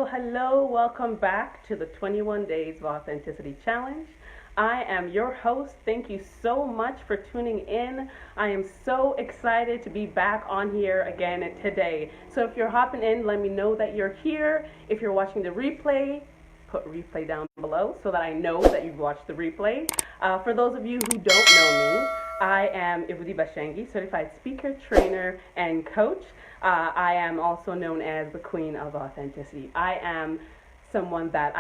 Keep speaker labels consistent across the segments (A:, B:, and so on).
A: Hello. Welcome back to the 21 Days of Authenticity Challenge. I am your host. Thank you so much for tuning in. I am so excited to be back on here again today. So if you're hopping in, let me know that you're here. If you're watching the replay, put replay down below so that I know that you've watched the replay. For those of you who don't know me, I am Evoditv, certified speaker, trainer, and coach. I am also known as the Queen of Authenticity. I am someone that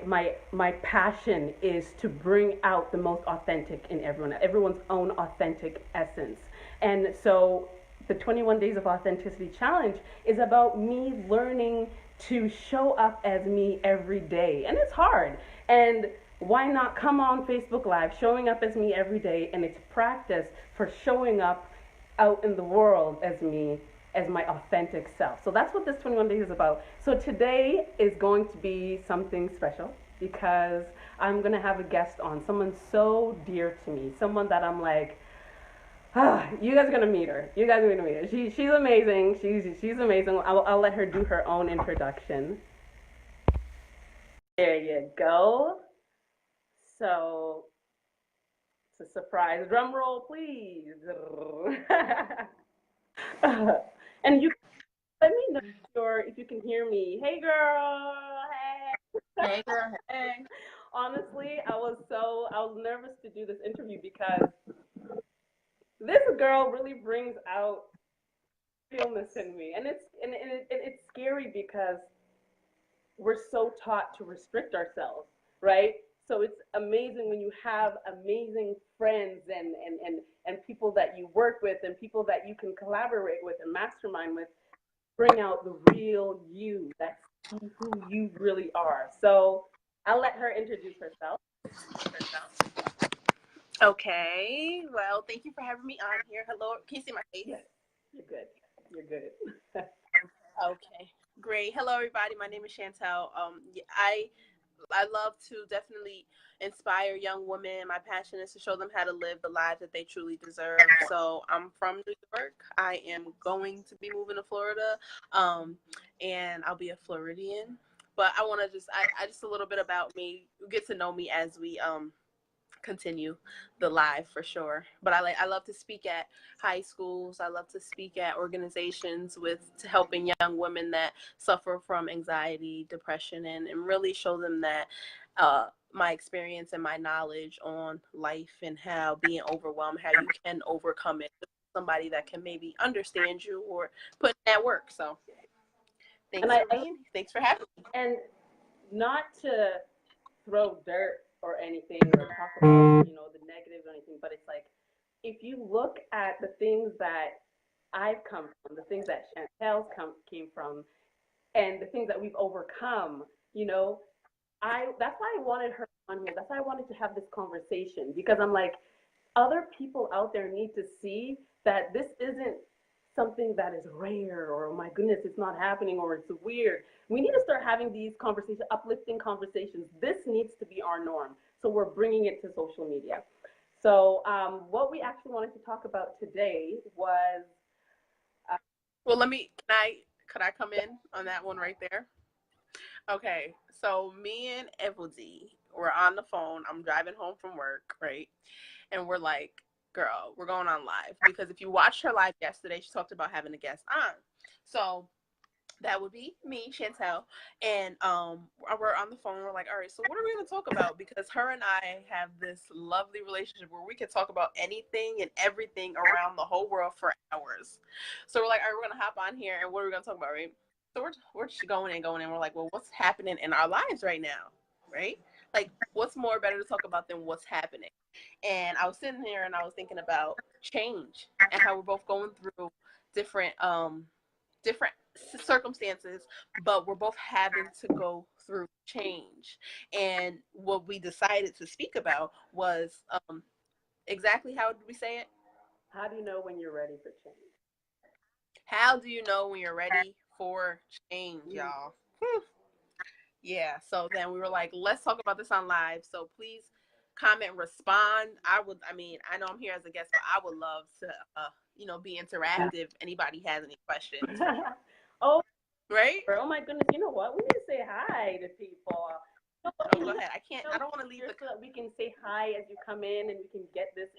A: my passion is to bring out the most authentic in everyone's own authentic essence. And so the 21 Days of Authenticity Challenge is about me learning to show up as me every day. And it's hard. And why not come on Facebook Live, showing up as me every day, and it's practice for showing up out in the world as me, as my authentic self. So that's what this 21 days is about. So today is going to be something special because I'm going to have a guest on, someone so dear to me, someone that I'm like, you guys are going to meet her. You guys are going to meet her. She's amazing. She's amazing. I'll let her do her own introduction. There you go. So it's a surprise. Drum roll, please. And you let me know if you can hear me. Hey, girl. Hey.
B: Hey, girl. Hey.
A: Honestly, I was nervous to do this interview because this girl really brings out realness in me, and it's scary because we're so taught to restrict ourselves, right? So it's amazing when you have amazing friends and people that you work with and people that you can collaborate with and mastermind with, bring out the real you. That's who you really are. So I'll let her introduce herself.
B: Okay. Well, thank you for having me on here. Hello. Can you see my face?
A: Yes, you're good. You're good.
B: Okay. Great. Hello, everybody. My name is Chantell. I love to definitely inspire young women. My passion is to show them how to live the lives that they truly deserve. So I'm from New York. I am going to be moving to Florida, and I'll be a Floridian. But I want to I just a little bit about me. Get to know me as we continue the live for sure. But I love to speak at high schools. I love to speak at organizations with to helping young women that suffer from anxiety, depression, and really show them that my experience and my knowledge on life and how being overwhelmed, how you can overcome it with somebody that can maybe understand you or put in that work. So thanks for having me.
A: And not to throw dirt or anything or talk about the negatives or anything, but it's like if you look at the things that I've come from, the things that came from, and the things that we've overcome, I that's why I wanted her on here. That's why I wanted to have this conversation because I'm like, other people out there need to see that this isn't something that is rare or oh my goodness, it's not happening or it's weird. We need to start having these conversations, uplifting conversations. This needs to be our norm. So we're bringing it to social media. So what we actually wanted to talk about today was.
B: Well, could I come in on that one right there? Okay, so me and Evoditv were on the phone. I'm driving home from work, right? And we're like, girl, we're going on live. Because if you watched her live yesterday, she talked about having a guest on. So that would be me, Chantell. And we're on the phone. We're like, all right, so what are we going to talk about? Because her and I have this lovely relationship where we can talk about anything and everything around the whole world for hours. So we're like, all right, we're going to hop on here. And what are we going to talk about, right? So we're just going and we're like, well, what's happening in our lives right now, right? Like, what's more better to talk about than what's happening? And I was sitting there and I was thinking about change and how we're both going through different different circumstances, but we're both having to go through change. And what we decided to speak about was exactly how did we say it?
A: How do you know when you're ready for change?
B: How do you know when you're ready for change, y'all? Yeah. So then we were like, let's talk about this on live. So please comment, respond. I know I'm here as a guest, but I would love to, be interactive. Anybody has any questions?
A: Oh,
B: right?
A: Oh my goodness, you know what? We need to say hi to people.
B: Oh, go ahead. I don't want to leave
A: so that we can say hi as you come in and we can get this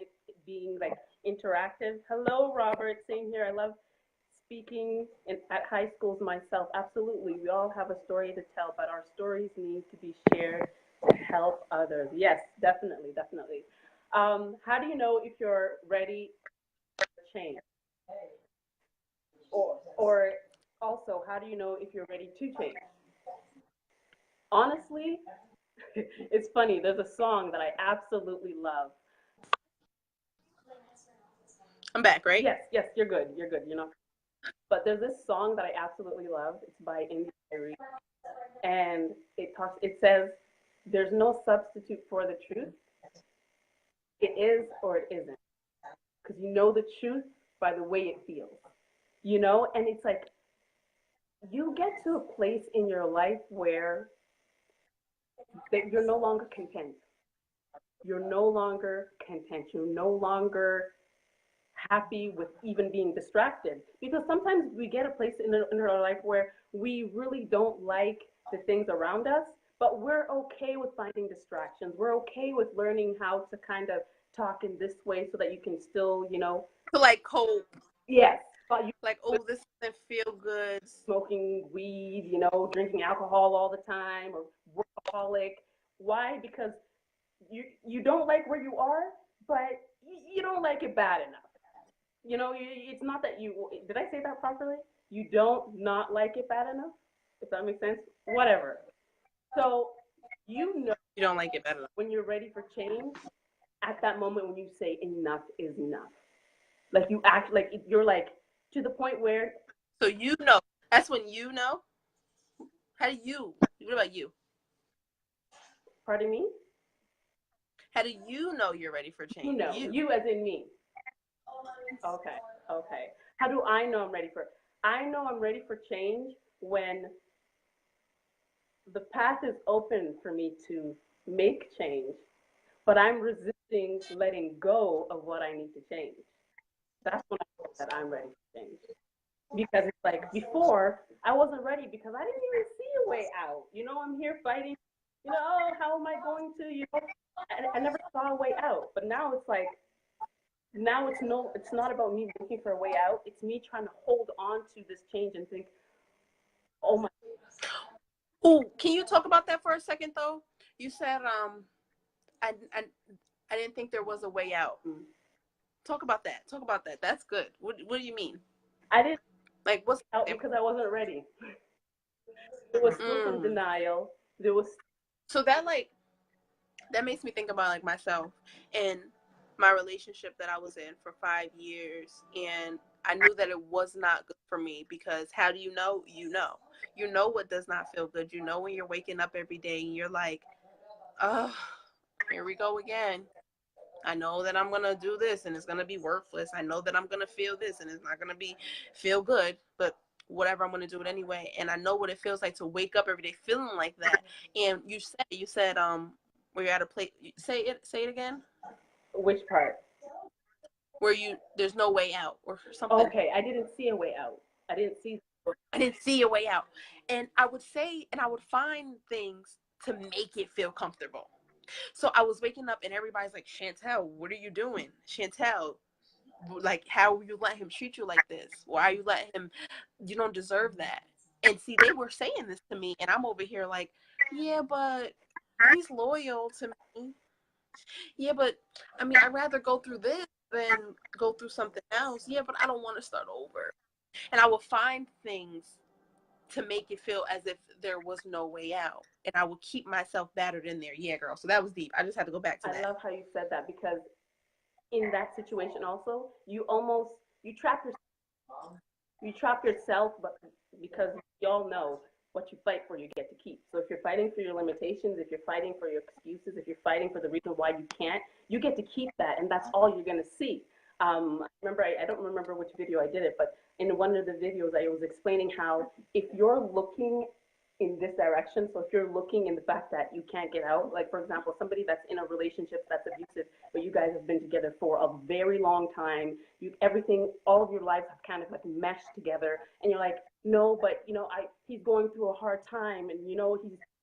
A: being like interactive. Hello, Robert. Same here. I love speaking at high schools myself. Absolutely. We all have a story to tell, but our stories need to be shared to help others. Yes, definitely, definitely. How do you know if you're ready for change? Or also, how do you know if you're ready to change? Honestly, it's funny. There's a song that I absolutely love.
B: I'm back, right?
A: Yes, yes, you're good. You're good. You know, but there's this song that I absolutely love. It's by Invité, and it talks. It says, "There's no substitute for the truth. It is or it isn't, because you know the truth by the way it feels. You know, and it's like you get to a place in your life where that you're no longer content. You're no longer content. You're no longer happy with even being distracted, because sometimes we get a place in our life where we really don't like the things around us, but we're okay with finding distractions. We're okay with learning how to kind of talk in this way so that you can still, you know,
B: To like cope.
A: yes, but you
B: Like, oh, this doesn't feel good.
A: smoking weed, you know, drinking alcohol all the time, or workaholic. Why? Because you don't like where you are, but you don't like it bad enough. You know, it's not that you, did I say that properly? You don't not like it bad enough, if that makes sense. Whatever. So you know
B: You don't like it better.
A: when you're ready for change at that moment when you say enough is enough. Like you act like you're like to the point where.
B: So you know. That's when you know. How do you? What about you?
A: Pardon me?
B: How do you know you're ready for change?
A: You know, you as in me. Okay, okay. How do I know I'm ready for? I know I'm ready for change when the path is open for me to make change, but I'm resisting letting go of what I need to change. That's when I know that I'm ready to change. Because it's like before, I wasn't ready because I didn't even see a way out. You know, I'm here fighting. You know, oh, how am I going to? You know, I never saw a way out. But now it's like, now it's no, it's not about me looking for a way out. It's me trying to hold on to this change and think, oh my.
B: Oh, can you talk about that for a second though? You said I I, I didn't think there was a way out. Talk about that. Talk about that. That's good. What do you mean?
A: I didn't
B: Like what's
A: out because I wasn't ready. There was still some denial. There was.
B: So that makes me think about like myself and my relationship that I was in for 5 years, and I knew that it was not good for me because how do you know? You know what does not feel good. You know when you're waking up every day and you're like, oh, here we go again. I know that I'm gonna do this and it's gonna be worthless. I know that I'm gonna feel this and it's not gonna be feel good, but whatever, I'm gonna do it anyway. And I know what it feels like to wake up every day feeling like that. And you said where you're at a place. Say it again.
A: Which part?
B: Where there's no way out or something.
A: Okay, I didn't see a way out. I didn't see.
B: I didn't see a way out, and I would find things to make it feel comfortable. So I was waking up and everybody's like, Chantell, what are you doing? Chantell, like, how will you let him treat you like this? Why are you letting him? You don't deserve that. And see, they were saying this to me, and I'm over here like, yeah, but he's loyal to me. Yeah, but I mean, I'd rather go through this than go through something else. Yeah, but I don't want to start over. And I will find things to make it feel as if there was no way out. And I will keep myself battered in there. Yeah, girl. So that was deep. I just had to go back to that.
A: I love how you said that because in that situation also, you almost you trap yourself, but because we all know what you fight for, you get to keep. So if you're fighting for your limitations, if you're fighting for your excuses, if you're fighting for the reason why you can't, you get to keep that, and that's all you're gonna see. I don't remember which video I did it, but in one of the videos, I was explaining how if you're looking in this direction, so if you're looking in the fact that you can't get out, like for example, somebody that's in a relationship that's abusive, but you guys have been together for a very long time, everything, all of your lives have kind of like meshed together, and you're like, no, but he's going through a hard time, and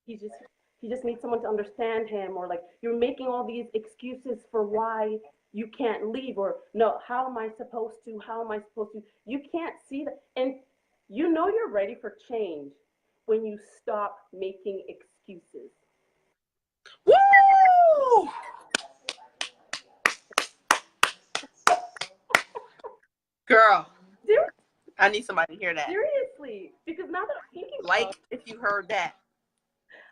A: he's just he just needs someone to understand him, or like you're making all these excuses for why you can't leave, or no, how am I supposed to, you can't see that, and you're ready for change when you stop making excuses.
B: Woo! Girl, I need somebody to hear that.
A: Seriously, because now that I'm thinking
B: about if you heard that,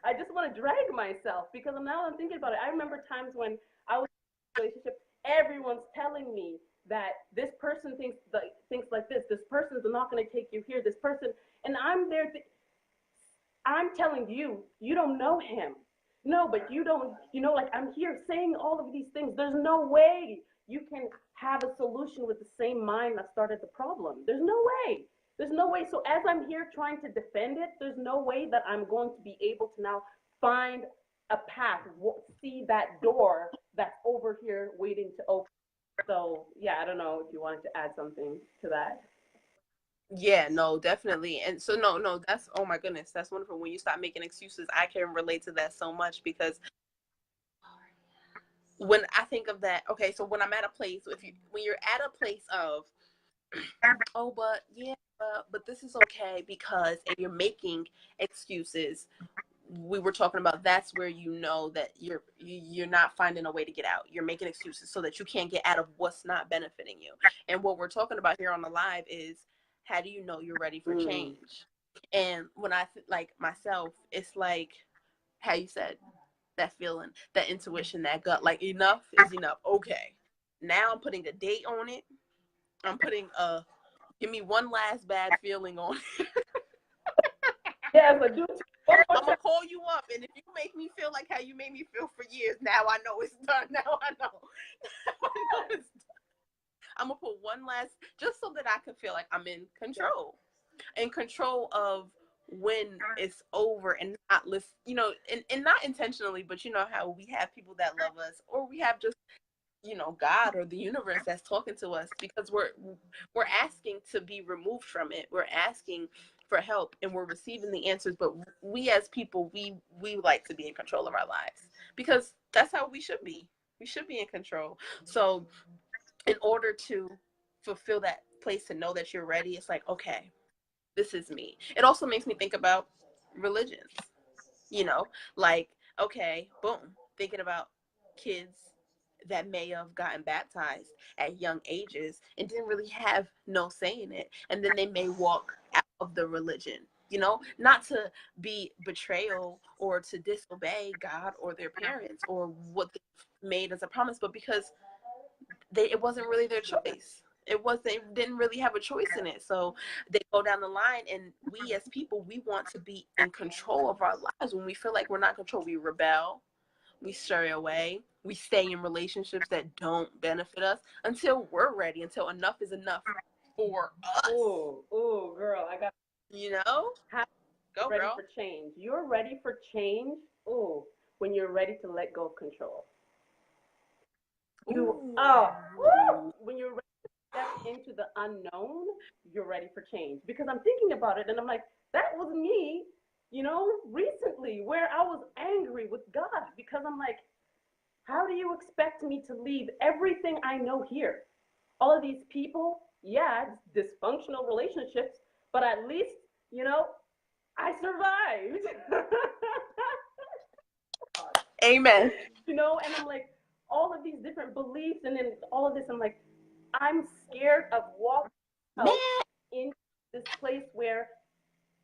A: I just want to drag myself, because now I'm thinking about it. I remember times when I was in a relationship, everyone's telling me that this person thinks like this person's not going to take you here, this person, and I'm there. I'm telling you, you don't know him. No, but you don't, like I'm here saying all of these things. There's no way you can have a solution with the same mind that started the problem. There's no way. There's no way. So as I'm here trying to defend it, there's no way that I'm going to be able to now find a path, see that door that's over here waiting to open. So yeah, I don't know if you wanted to add something to that.
B: Yeah, no, definitely. And so no, that's, oh my goodness, that's wonderful. When you stop making excuses, I can relate to that so much, because when I think of that, okay, so when I'm at a place, when you're at a place of, oh, but yeah, but this is okay because, and you're making excuses, we were talking about, that's where you know that you're not finding a way to get out. You're making excuses so that you can't get out of what's not benefiting you. And what we're talking about here on the live is, how do you know you're ready for change? And when I like myself, it's like how you said, that feeling, that intuition, that gut, like enough is enough. Okay, now I'm putting a date on it. I'm putting give me one last bad feeling on it.
A: Yeah, but
B: I'm gonna call you up, and if you make me feel like how you made me feel for years, now I know it's done. Now I know. It's done. I'm gonna put one last, just so that I can feel like I'm in control of when it's over, and not listen, and not intentionally, but you know how we have people that love us, or we have just, God or the universe that's talking to us, because we're asking to be removed from it. We're asking for help, and we're receiving the answers. But we as people, we like to be in control of our lives, because that's how we should be. We should be in control. So in order to fulfill that place, to know that you're ready, it's like, okay, this is me. It also makes me think about religions, like, okay, boom, thinking about kids that may have gotten baptized at young ages and didn't really have no say in it. And then they may walk out of the religion, not to be betrayal or to disobey God or their parents or what they made as a promise, but because it wasn't really their choice. They didn't really have a choice in it. So they go down the line, and we as people, we want to be in control of our lives. When we feel like we're not in control, we rebel, we stray away, we stay in relationships that don't benefit us until we're ready, until enough is enough for us.
A: Oh, girl, I got,
B: go
A: ready
B: girl.
A: For change. You're ready for change. Oh, when you're ready to let go of control. When you're ready to step into the unknown, you're ready for change. Because I'm thinking about it, and I'm like, that was me, recently, where I was angry with God, because I'm like, how do you expect me to leave everything I know here? All of these people, yeah, it's dysfunctional relationships, but at least, I survived.
B: Amen.
A: And I'm like, all of these different beliefs, and then all of this, I'm like, I'm scared of walking out in this place where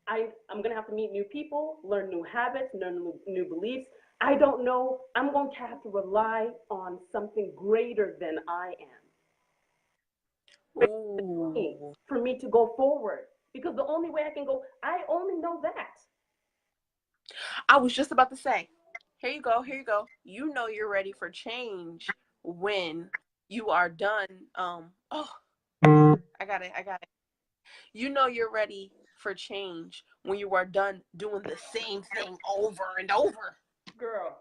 A: I'm going to have to meet new people, learn new habits, learn new beliefs. I don't know. I'm going to have to rely on something greater than I am. Ooh. For me to go forward. Because the only way I can go, I only know that.
B: I was just about to say, here you go. You know you're ready for change when you are done. I got it. You know you're ready for change when you are done doing the same thing over and over.
A: Girl,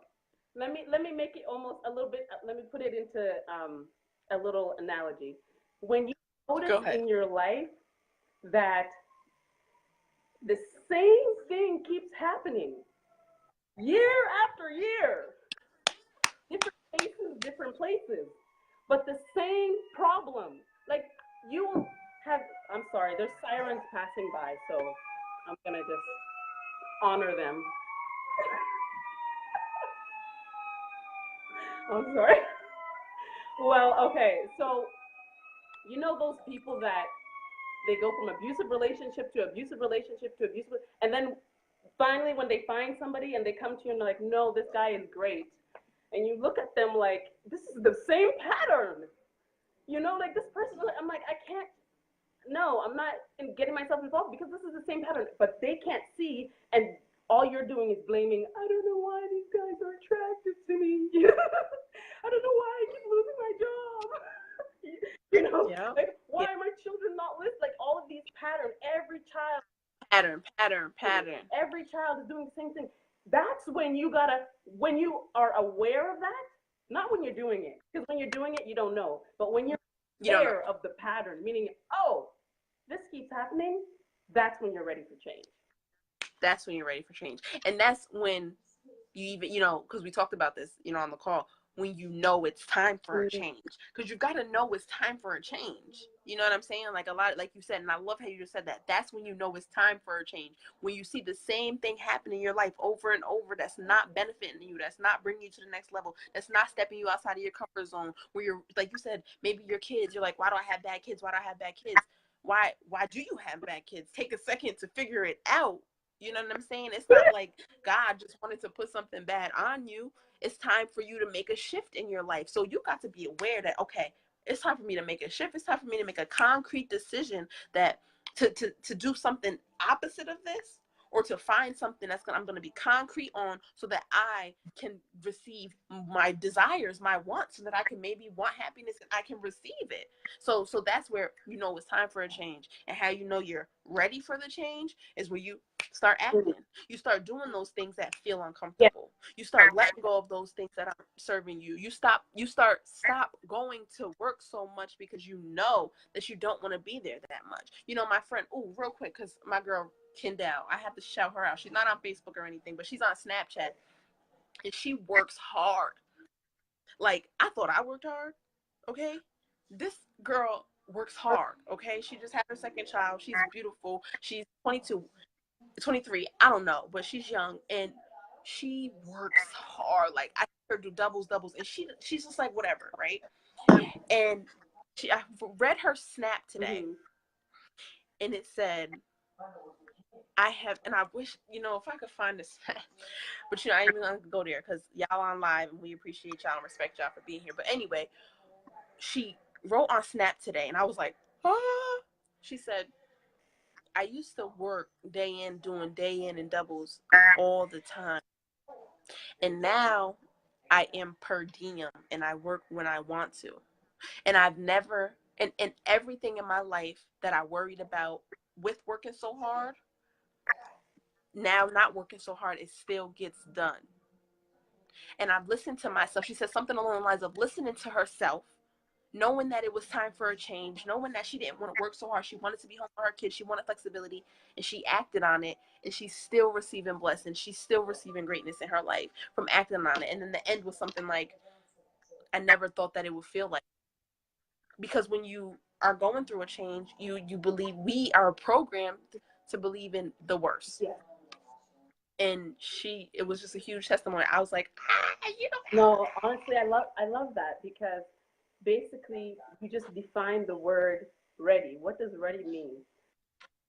A: let me make it almost a little bit. Let me put it into a little analogy. When you notice in your life that The same thing keeps happening year after year. Different faces, different places, but the same problem. Like you have, I'm sorry, there's sirens passing by, so I'm gonna just honor them. I'm sorry. Well, okay, so you know those people that they go from abusive relationship to abusive relationship to abusive, and then finally when they find somebody and they come to you and they're like, no, this guy is great, and you look at them like, this is the same pattern. You know, like this person, I'm like, I can't, no, I'm not getting myself involved because this is the same pattern, but they can't see, and all you're doing is blaming, I don't know why these guys are attracted to me. I don't know why I keep losing my job. You know,
B: Yeah.
A: like why
B: Yeah.
A: are my children not listening? Like all of these patterns, every child, every child is doing the same thing. That's when you gotta, when you are aware of that, not when you're doing it, because when you're doing it, you don't know. But when you're
B: You don't know.
A: aware of the pattern, meaning, oh, this keeps happening, that's when you're ready for change.
B: That's when you're ready for change. And that's when you even, because we talked about this, on the call, when you know it's time for a change. Because you've got to know it's time for a change. You know what I'm saying? Like a lot, like you said, and I love how you just said that. That's when you know it's time for a change. When you see the same thing happen in your life over and over, that's not benefiting you, that's not bringing you to the next level, that's not stepping you outside of your comfort zone, where you're, like you said, maybe your kids, you're like, why do I have bad kids? Why do I have bad kids? Why do you have bad kids? Take a second to figure it out. You know what I'm saying? It's not like God just wanted to put something bad on you. It's time for you to make a shift in your life. So you got to be aware that, okay, it's time for me to make a shift. It's time for me to make a concrete decision that to do something opposite of this, or to find something I'm going to be concrete on, so that I can receive my desires, my wants, so that I can maybe want happiness and I can receive it. So that's where it's time for a change. And how you're ready for the change is where you start acting. You start doing those things that feel uncomfortable. You start letting go of those things that aren't serving you. You stop going to work so much because you know that you don't want to be there that much. My friend, real quick, because my girl Kendall, I have to shout her out. She's not on Facebook or anything, but she's on Snapchat, and she works hard. Like, I thought I worked hard. Okay, this girl works hard. Okay, she just had her second child. She's beautiful. She's 22, 23, I don't know, but she's young, and she works hard. Like, I see her do doubles, and she's just like, whatever, right? And I read her snap today, and it said, I have, and I wish, if I could find this, but I ain't even gonna go there because y'all on live and we appreciate y'all and respect y'all for being here. But anyway, she wrote on Snap today, and I was like, ah. She said, I used to work doing day in and doubles all the time. And now I am per diem and I work when I want to. And I've never, and everything in my life that I worried about with working so hard, now not working so hard, it still gets done. And I've listened to myself. She said something along the lines of listening to herself, knowing that it was time for a change, knowing that she didn't want to work so hard. She wanted to be home for her kids. She wanted flexibility, and she acted on it, and she's still receiving blessings. She's still receiving greatness in her life from acting on it. And then the end was something like, I never thought that it would feel like. Because when you are going through a change, you believe, we are programmed to believe in the worst.
A: Yeah.
B: And it was just a huge testimony. I was like,
A: No, honestly, I love that, because basically you just define the word ready. What does ready mean?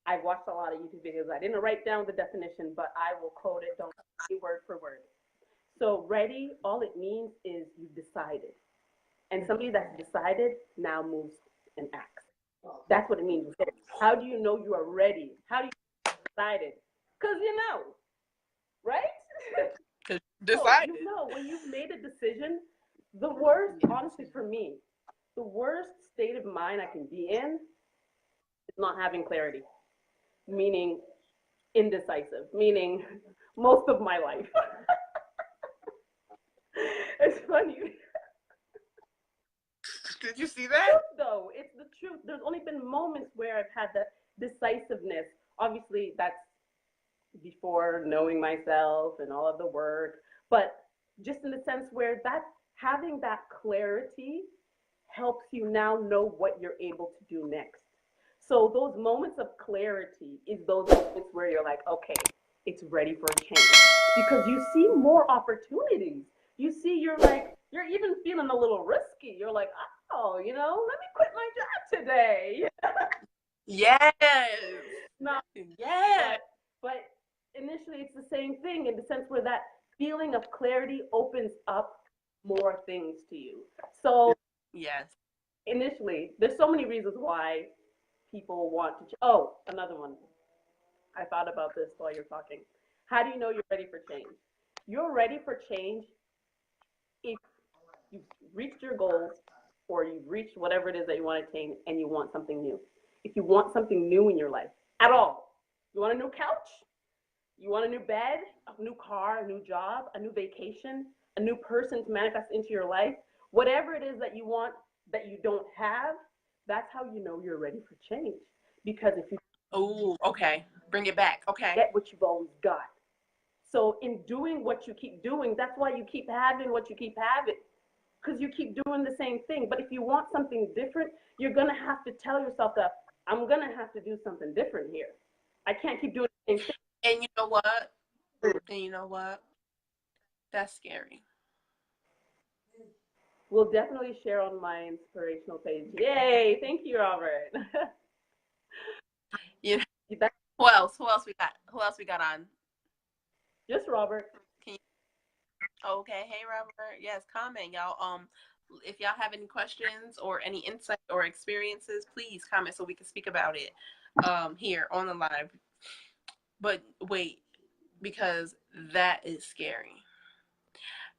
A: I've watched a lot of YouTube videos. I didn't write down the definition, but I will quote it, don't say word for word. So ready, all it means is you've decided. And somebody that's decided now moves and acts. That's what it means. So how do you know you are ready? How do you decide it? Because right?
B: decided.
A: So, when you've made a decision, the worst, honestly, for me, the worst state of mind I can be in is not having clarity, meaning indecisive, meaning most of my life. It's funny.
B: Did you see that?
A: Though, it's the truth. There's only been moments where I've had that decisiveness. Obviously, that's before knowing myself and all of the work, but just in the sense where that having that clarity helps you now know what you're able to do next. So those moments of clarity is those moments where you're like, okay, it's ready for a change because you see more opportunities. You see, you're like, you're even feeling a little risky. You're like, oh, let me quit my job today.
B: Yes.
A: No,
B: Yes.
A: but initially it's the same thing in the sense where that feeling of clarity opens up more things to you. So
B: Yes.
A: initially, there's so many reasons why people want to. Oh, another one. I thought about this while you're talking. How do you know you're ready for change? You're ready for change if you've reached your goals or you've reached whatever it is that you want to attain and you want something new. If you want something new in your life at all, you want a new couch, you want a new bed, a new car, a new job, a new vacation, a new person to manifest into your life, whatever it is that you want that you don't have, that's how you know you're ready for change. Because if you
B: Oh, okay. Bring it back. Okay.
A: get what you've always got. So in doing what you keep doing, that's why you keep having what you keep having. Because you keep doing the same thing. But if you want something different, you're going to have to tell yourself that I'm going to have to do something different here. I can't keep doing the same thing.
B: And you know what? And you know what? That's scary.
A: We'll definitely share on my inspirational page. Yay! Thank you, Robert.
B: You know, who else? Who else we got? Who else we got on?
A: Just Robert.
B: Can you... Okay. Hey, Robert. Yes, comment, y'all. If y'all have any questions or any insight or experiences, please comment so we can speak about it here on the live. But wait, because that is scary.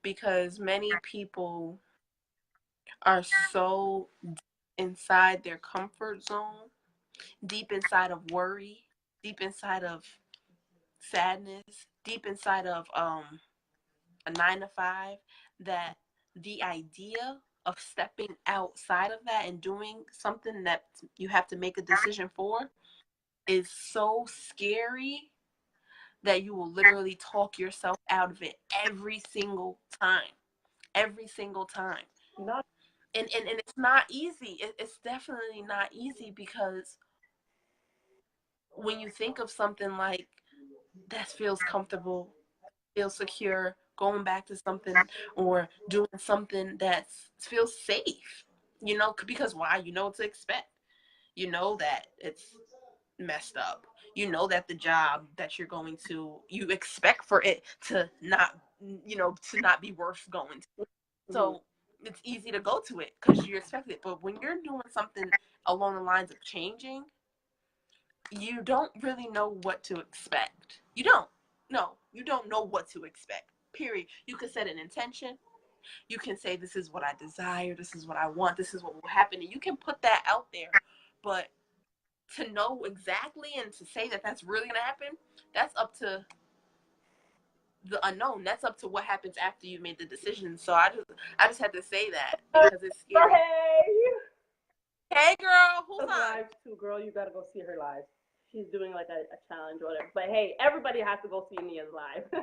B: Because many people are so inside their comfort zone, deep inside of worry, deep inside of sadness, deep inside of a 9 to 5, that the idea of stepping outside of that and doing something that you have to make a decision for is so scary that you will literally talk yourself out of it every single time. Every single time.
A: Not
B: And it's not easy. It's definitely not easy, because when you think of something like that feels comfortable, feels secure, going back to something or doing something that feels safe, because why? You know what to expect. You know that it's messed up. You know that the job that you're going to, you expect for it to not, to not be worth going to. So it's easy to go to it because you expect it. But when you're doing something along the lines of changing, you don't really know what to expect. You don't. No, you don't know what to expect. Period. You can set an intention. You can say, this is what I desire. This is what I want. This is what will happen. And you can put that out there. But to know exactly and to say that that's really going to happen, that's up to the unknown. That's up to what happens after you made the decision. So I just had to say that because it's scary. Hey girl, who's on?
A: Live too, girl. You gotta go see her live. She's doing like a challenge or whatever. But hey, everybody has to go see Nia's live.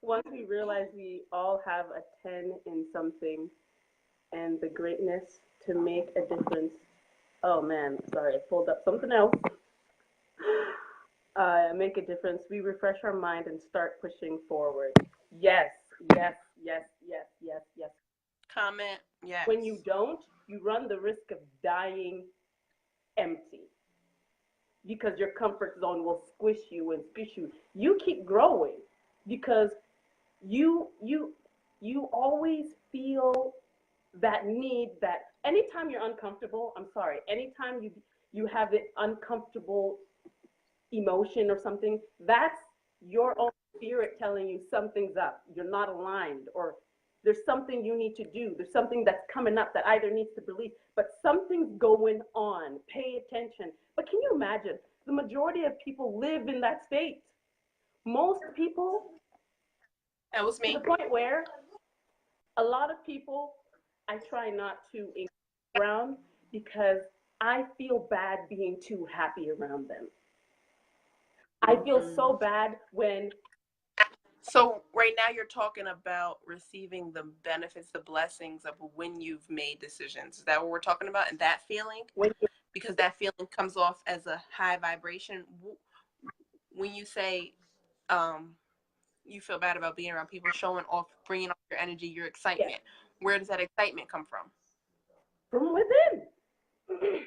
A: Once we realize we all have a 10 in something and the greatness to make a difference. Oh man, sorry, I pulled up something else. Make a difference. We refresh our mind and start pushing forward. Yes, yes, yes, yes, yes, yes.
B: Comment, yes.
A: When you don't, you run the risk of dying empty because your comfort zone will squish you and squish you. You keep growing because you always feel that need that anytime you're uncomfortable, I'm sorry, anytime you have an uncomfortable emotion or something, that's your own spirit telling you something's up. You're not aligned, or there's something you need to do. There's something that's coming up that either needs to release, but something's going on. Pay attention. But can you imagine? The majority of people live in that state. Most people,
B: that was me.
A: to the point where a lot of people I try not to engage around because I feel bad being too happy around them. I feel so bad when.
B: So right now you're talking about receiving the benefits, the blessings of when you've made decisions. Is that what we're talking about? And that feeling? Because that feeling comes off as a high vibration. When you say you feel bad about being around people, showing off, bringing off your energy, your excitement, yes. Where does that excitement come from?
A: From within.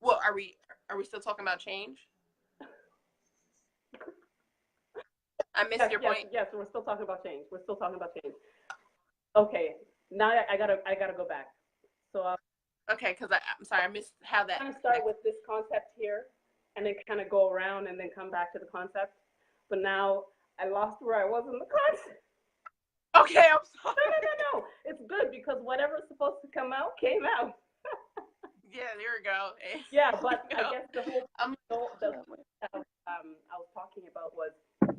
B: Well, are we still talking about change? I missed your point.
A: Yes, we're still talking about change. Okay, now I gotta go back. So
B: okay, because I'm sorry, I missed how that.
A: I'm gonna start with this concept here, and then kind of go around and then come back to the concept. But now I lost where I was in the concept.
B: Okay, I'm sorry.
A: No. It's good because whatever's supposed to come out came out.
B: Yeah, there we go.
A: Yeah, but I guess the whole I was talking about was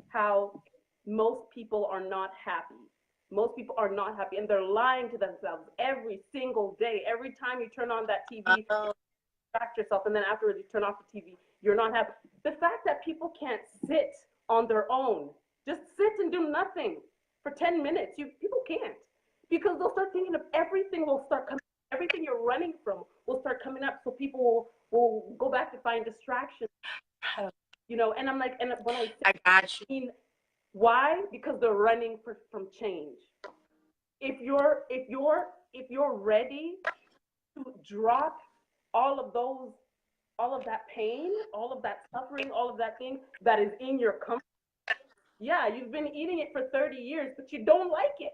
A: how most people are not happy. Most people are not happy, and they're lying to themselves every single day. Every time you turn on that TV, you distract yourself, and then afterwards you turn off the TV, you're not happy. The fact that people can't sit on their own, just sit and do nothing for 10 minutes, people can't. Because they'll start thinking of everything will start coming, everything you're running from will start coming up, so people will go back to find distractions. You know, and I'm like, and when I
B: got you.
A: I mean, why? Because they're running from change. If you're ready to drop all of that pain, all of that suffering, all of that thing that is in your comfort. Yeah, you've been eating it for 30 years, but you don't like it.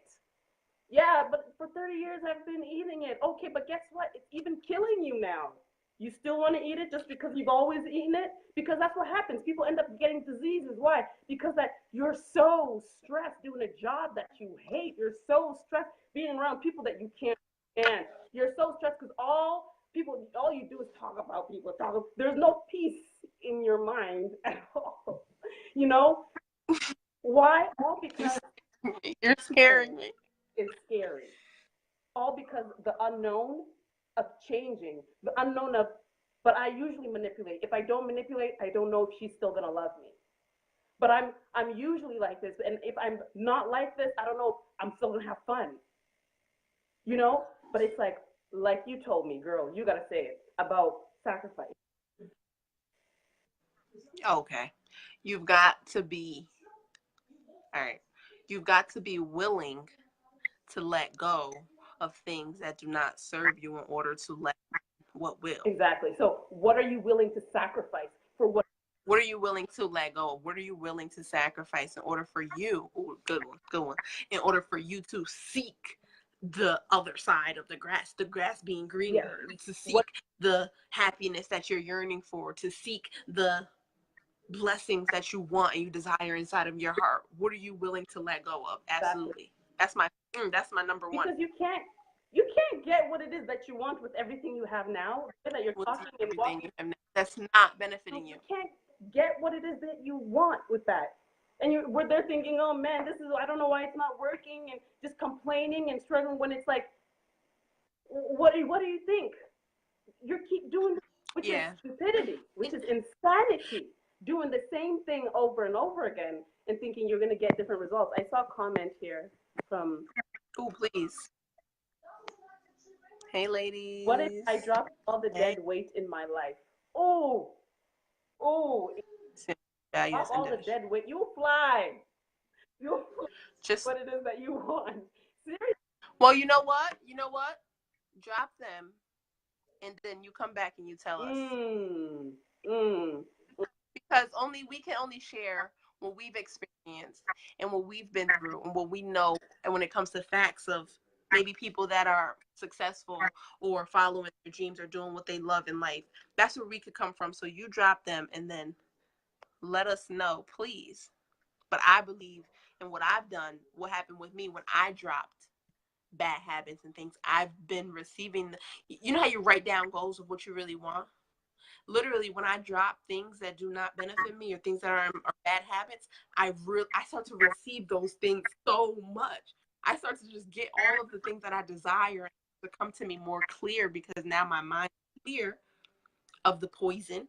A: Yeah, but for 30 years I've been eating it. Okay, but guess what? It's even killing you now. You still want to eat it just because you've always eaten it? Because that's what happens. People end up getting diseases. Why? Because that you're so stressed doing a job that you hate. You're so stressed being around people that you can't stand. You're so stressed because all you do is talk about people. There's no peace in your mind at all. You know? Why? All because
B: you're scaring me.
A: It's scary. All because the unknown of changing, the unknown of, but I usually manipulate. If I don't manipulate, I don't know if she's still gonna love me. But I'm usually like this, and if I'm not like this, I don't know if I'm still gonna have fun. You know? But it's like you told me, girl, you gotta say it about sacrifice.
B: Okay. You've got to be, all right, you've got to be willing to let go of things that do not serve you in order to let what will.
A: Exactly. So what are you willing to sacrifice for what?
B: What are you willing to let go of? What are you willing to sacrifice in order for you? Ooh, good one. In order for you to seek the other side of the grass being greener, to seek the happiness that you're yearning for, to seek the blessings that you want and you desire inside of your heart. What are you willing to let go of? Absolutely. That's my number one.
A: Because you can't get what it is that you want with everything you have now. That you're talking and walking.
B: That's not benefiting you.
A: You can't get what it is that you want with that. And where they're thinking, oh man, I don't know why it's not working, and just complaining and struggling when it's like, what do you think? You keep doing this, which is stupidity, which is insanity. Doing the same thing over and over again and thinking you're going to get different results. I saw a comment here from...
B: Oh, please. Hey, ladies.
A: What if I dropped all the dead weight in my life? Oh. Drop all the dead weight. You'll fly. Just what it is that you want. Seriously.
B: Well, you know what? Drop them, and then you come back and you tell us. Because we can only share what we've experienced and what we've been through and what we know. And when it comes to facts of maybe people that are successful or following their dreams or doing what they love in life, that's where we could come from. So you drop them and then let us know, please. But I believe in what I've done, what happened with me when I dropped bad habits and things. I've been receiving, you know how you write down goals of what you really want? Literally, when I drop things that do not benefit me or things that are bad habits, I start to receive those things so much. I start to just get all of the things that I desire to come to me more clear, because now my mind is clear of the poison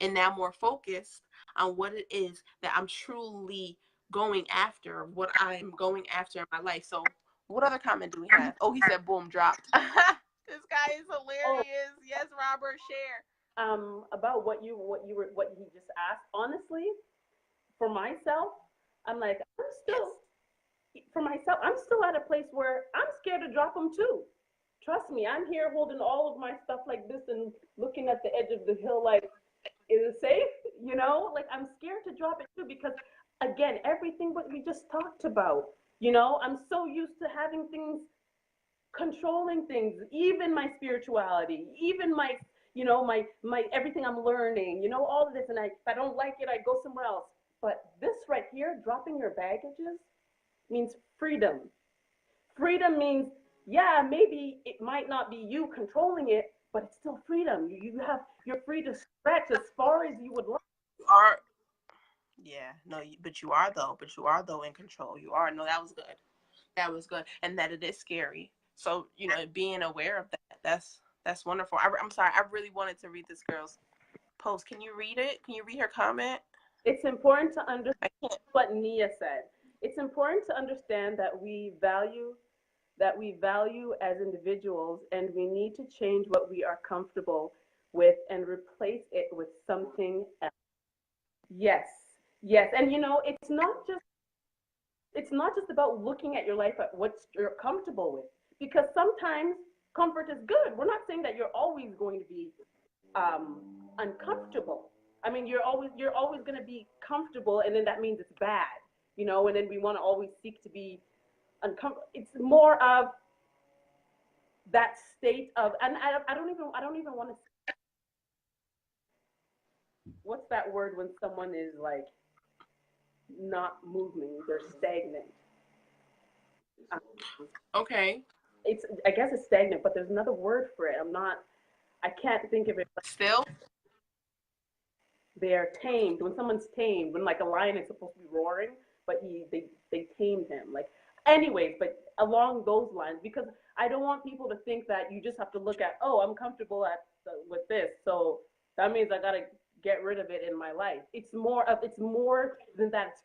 B: and now more focused on what it is that I'm truly going after, what I'm going after in my life. So what other comment do we have? Oh, he said boom, dropped. This guy is hilarious. Yes, Robert, share.
A: About what he just asked. Honestly, for myself, I'm like, I'm still at a place where I'm scared to drop them too. Trust me, I'm here holding all of my stuff like this and looking at the edge of the hill like, is it safe? You know, like I'm scared to drop it too because, again, everything what we just talked about, you know, I'm so used to having things, controlling things, even my spirituality, even my, you know, my everything I'm learning, you know, all of this. And if I don't like it, I go somewhere else. But this right here, dropping your baggages, means freedom. Freedom means, yeah, maybe it might not be you controlling it, but it's still freedom. You're free to stretch as far as you would like.
B: You are, yeah, no, but you are though. But you are though in control. You are. No, that was good. That was good, and that it is scary. So you know, being aware of that, that's wonderful. I'm sorry, I really wanted to read this girl's post. Can you read it? Can you read her comment?
A: It's important to understand what Nia said. It's important to understand that we value as individuals, and we need to change what we are comfortable with and replace it with something else. Yes, yes, and you know, it's not just about looking at your life at what you're comfortable with, because sometimes comfort is good. We're not saying that you're always going to be uncomfortable. I mean, you're always going to be comfortable, and then that means it's bad, you know. And then we want to always seek to be uncomfortable. It's more of that state of, and I don't even want to. What's that word when someone is like not moving? They're stagnant.
B: Okay.
A: It's, I guess it's stagnant, but there's another word for it. I can't think of it.
B: Still?
A: They're tamed. When someone's tamed, when like a lion is supposed to be roaring, but they tamed him. Like, anyways, but along those lines, because I don't want people to think that you just have to look at, oh, I'm comfortable with this, so that means I gotta get rid of it in my life. It's more than that. It's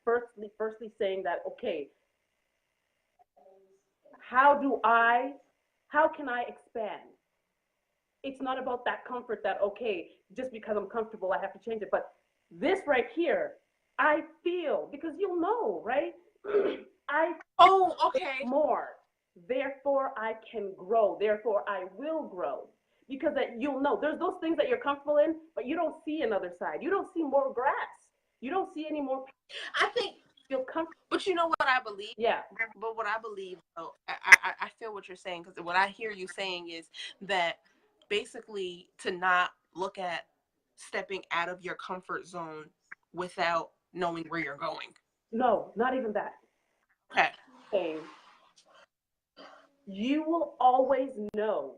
A: firstly saying that, okay, how can I expand? It's not about that comfort that, okay, just because I'm comfortable, I have to change it. But this right here, I feel, because you'll know, right?
B: Okay.
A: More. Therefore, I can grow. Therefore, I will grow. Because that you'll know. There's those things that you're comfortable in, but you don't see another side. You don't see more grass. You don't see any more.
B: I think
A: feel comfortable.
B: But you know what I believe?
A: Yeah.
B: But what I believe, though, I feel what you're saying, because what I hear you saying is that basically to not look at stepping out of your comfort zone without knowing where you're going.
A: No, not even that.
B: Okay.
A: You will always know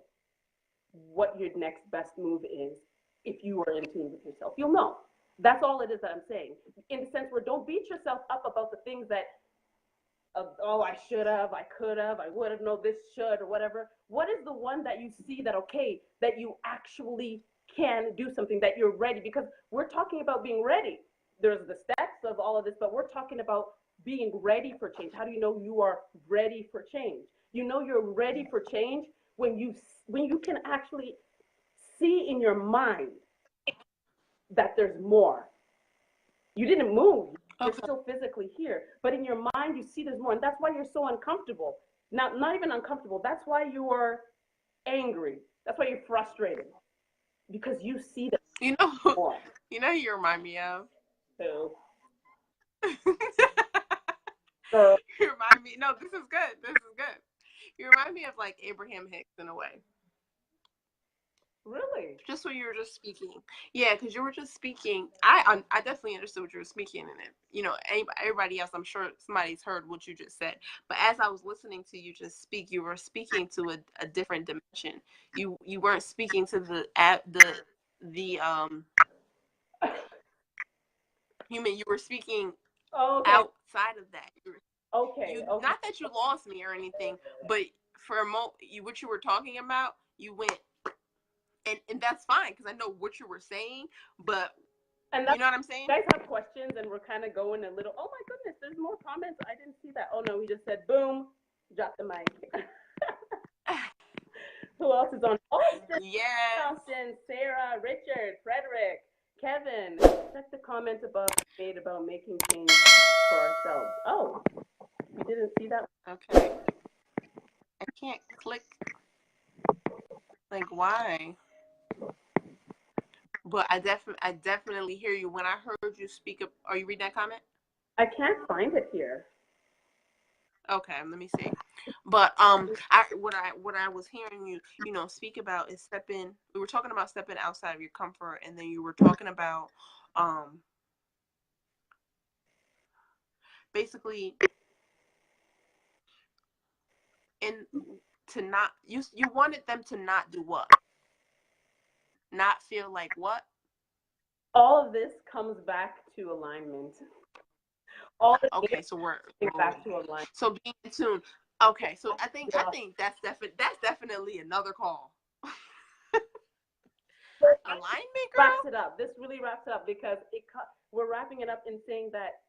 A: what your next best move is if you are in tune with yourself. You'll know. That's all it is that I'm saying. In the sense where don't beat yourself up about the things that, oh, I should have, I could have, I would have, no, this should, or whatever. What is the one that you see that, okay, that you actually can do something, that you're ready? Because we're talking about being ready. There's the steps of all of this, but we're talking about being ready for change. How do you know you are ready for change? You know you're ready for change when you can actually see in your mind that there's more. You didn't move. You're still physically here, but in your mind you see there's more, and that's why you're so uncomfortable. Not even uncomfortable. That's why you are angry. That's why you're frustrated, because you see that.
B: You know, more. You know, you remind me of.
A: Who?
B: You remind me. No, this is good. This is good. You remind me of like Abraham Hicks in a way.
A: Really?
B: Just what you were just speaking. Yeah, because you were just speaking. I definitely understood what you were speaking, and it, you know, everybody else, I'm sure somebody's heard what you just said. But as I was listening to you just speak, you were speaking to a different dimension. You weren't speaking to the human. You were speaking outside of that.
A: Okay.
B: Not that you lost me or anything, but for a moment, what you were talking about, you went. And that's fine, because I know what you were saying, but
A: And
B: You
A: that's,
B: know what I'm saying?
A: you guys have questions, and we're kind of going a little. Oh my goodness, there's more comments. I didn't see that. Oh no, he just said boom, drop the mic. Who else is on? Austin,
B: Yes.
A: Thompson, Sarah, Richard, Frederick, Kevin. Check the comment above made about making change for ourselves. Oh, we didn't see that.
B: Okay. I can't click. Like, why? But I definitely hear you. When I heard you speak up, are you reading that comment?
A: I can't find it here.
B: Okay, let me see. But what I was hearing you speak about is stepping. We were talking about stepping outside of your comfort, and then you were talking about basically to not you wanted them to not do what? Not feel like what?
A: All of this comes back to alignment.
B: Okay, so we're
A: back to alignment.
B: So being in tune. Okay, so I think that's definitely another call. Alignment, girl.
A: Wraps it up. This really wraps it up because we're wrapping it up in saying that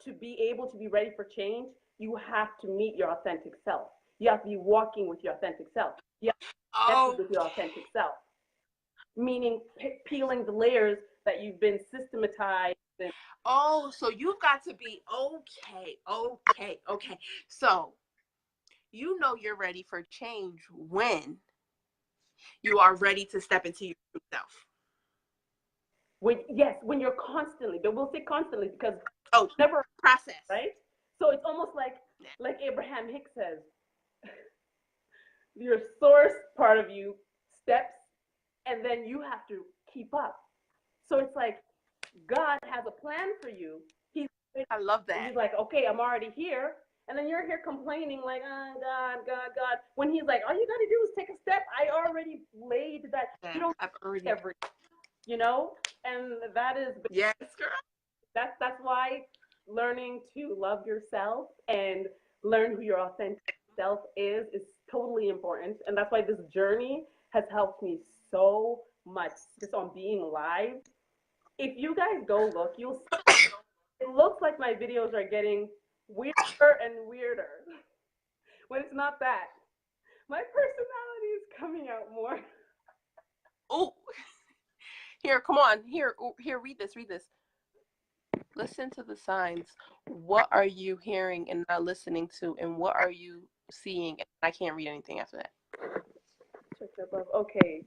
A: to be able to be ready for change, you have to meet your authentic self. You have to be walking with your authentic self. You have to connect with your authentic self. Meaning peeling the layers that you've been systematized.
B: So you've got to be okay. So you're ready for change when you are ready to step into your true self.
A: When you're constantly, but we'll say constantly because
B: never process,
A: right? So it's almost like Abraham Hicks says, your source part of you steps, and then you have to keep up. So it's like God has a plan for you.
B: I love that.
A: He's like, okay, I'm already here. And then you're here complaining like, oh, God. When he's like, all you got to do is take a step. I already laid that.
B: Yeah,
A: you don't
B: I've already
A: everything, And that is.
B: Yes, girl.
A: That's why learning to love yourself and learn who your authentic self is totally important. And that's why this journey has helped me so much just on being live. If you guys go look, you'll see it looks like my videos are getting weirder and weirder. When it's not that. My personality is coming out more.
B: Oh, here, come on. Here, read this. Listen to the signs. What are you hearing and not listening to? And what are you seeing? I can't read anything after that.
A: Check above. Okay,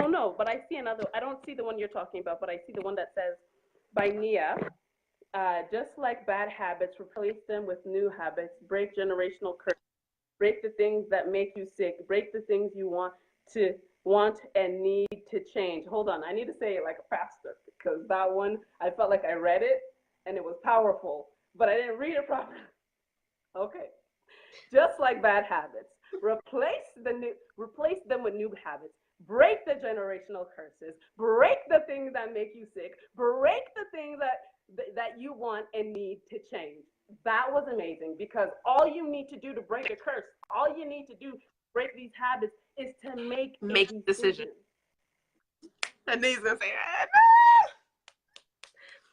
A: oh no, but I see another. I don't see the one you're talking about, but I see the one that says by Nia. Just like bad habits, replace them with new habits. Break generational curses. Break the things that make you sick. Break the things you want and need to change. Hold on, I need to say it like a pastor because that one I felt like I read it and it was powerful, but I didn't read it properly. Okay, just like bad habits, replace them with new habits. Break the generational curses. Break the things that make you sick. Break the things that you want and need to change. That was amazing because all you need to do to break a curse, all you need to do to break these habits is to make a decision.
B: And he's gonna say,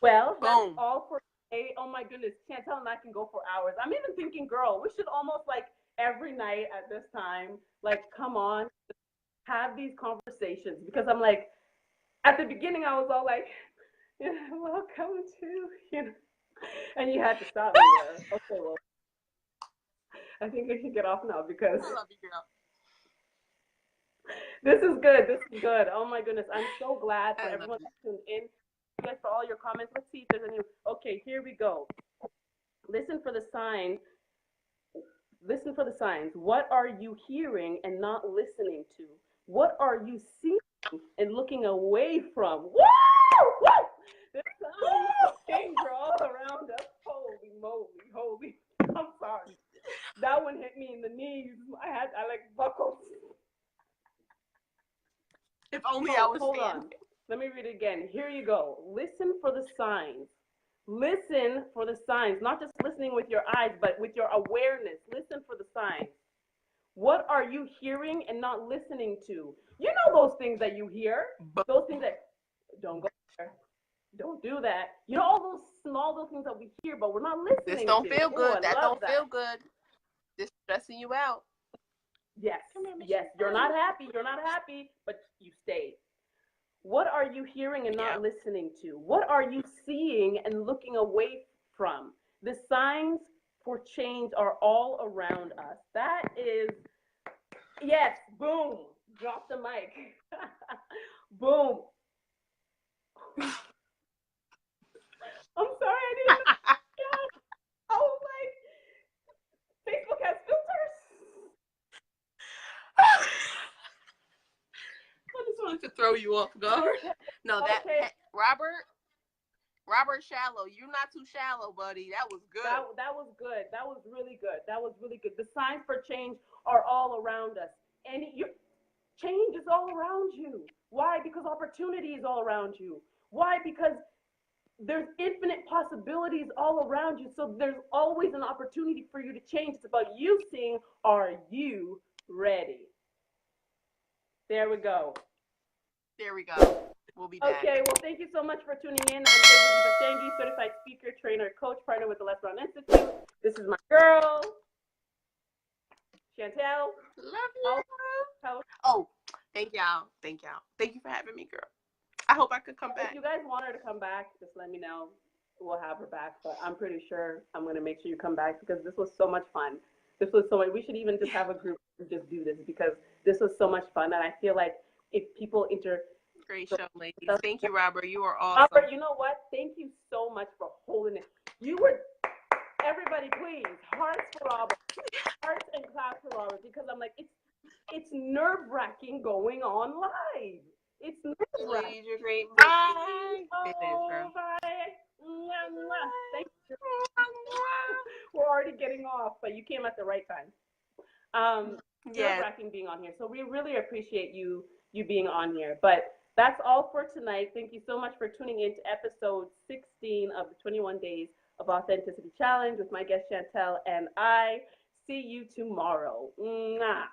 A: well, that's all for today. Oh my goodness, Chantell and I can go for hours. I'm even thinking, girl, we should almost like every night at this time, like, come on, have these conversations because I'm like, at the beginning I was all like, welcome to, and you had to stop me there. Okay, well, I think we should get off now because
B: I love you, girl.
A: This is good. Oh my goodness, I'm so glad for everyone that tuned in. Thanks for all your comments. Let's see if there's any. Okay, here we go. Listen for the signs. What are you hearing and not listening to? What are you seeing and looking away from? Woo! This things are all around us. Holy moly. I'm sorry. That one hit me in the knees. I like buckles.
B: If only I was
A: hold on. Let me read it again. Here you go. Listen for the signs. Listen for the signs. Not just listening with your eyes, but with your awareness. Listen for the signs. What are you hearing and not listening to? You know those things that you hear. Those things that don't go there. Don't do that. You know, all those small little things that we hear, but we're not listening.
B: This don't
A: to.
B: feel good.
A: Ooh,
B: that don't feel good. This stressing you out.
A: Yes. Yes. You're not happy. You're not happy, but you stayed. What are you hearing and not listening to? What are you seeing and looking away from? The signs for change are all around us. That is, yes, boom, drop the mic. Boom. I'm sorry, I didn't know. Oh, like, Facebook has filters.
B: I just wanted to throw you off guard. No, that Robert Shallow. You're not too shallow, buddy. That was good.
A: That was good. That was really good. That was really good. The signs for change are all around us. And change is all around you. Why? Because opportunity is all around you. Why? Because there's infinite possibilities all around you. So there's always an opportunity for you to change. It's about you seeing, are you ready? There we go.
B: There we go. We'll be back.
A: Okay, well, thank you so much for tuning in. I'm Evoditv, certified speaker, trainer, coach, partner with the Les Brown Institute. This is my girl, Chantell.
B: Love you. Oh, thank y'all. Thank y'all. Thank you for having me, girl. I hope I could come back.
A: If you guys want her to come back, just let me know. We'll have her back. But I'm pretty sure I'm going to make sure you come back because this was so much fun. This was so much. We should even just have a group and just do this because this was so much fun. And I feel like if people
B: Great show, ladies. Thank you, Robert. You are awesome.
A: Robert, you know what? Thank you so much for holding it. You were, everybody, please, hearts for Robert. Hearts and claps for Robert because I'm like, it's nerve-wracking going on live. It's nerve-wracking.
B: Ladies, you're great. Bye.
A: It is, girl. Bye. Thank you. We're already getting off, but you came at the right time. Nerve-wracking being on here. So we really appreciate you being on here. But that's all for tonight. Thank you so much for tuning in to episode 16 of the 21 Days of Authenticity Challenge with my guest Chantell, and I see you tomorrow. Mwah.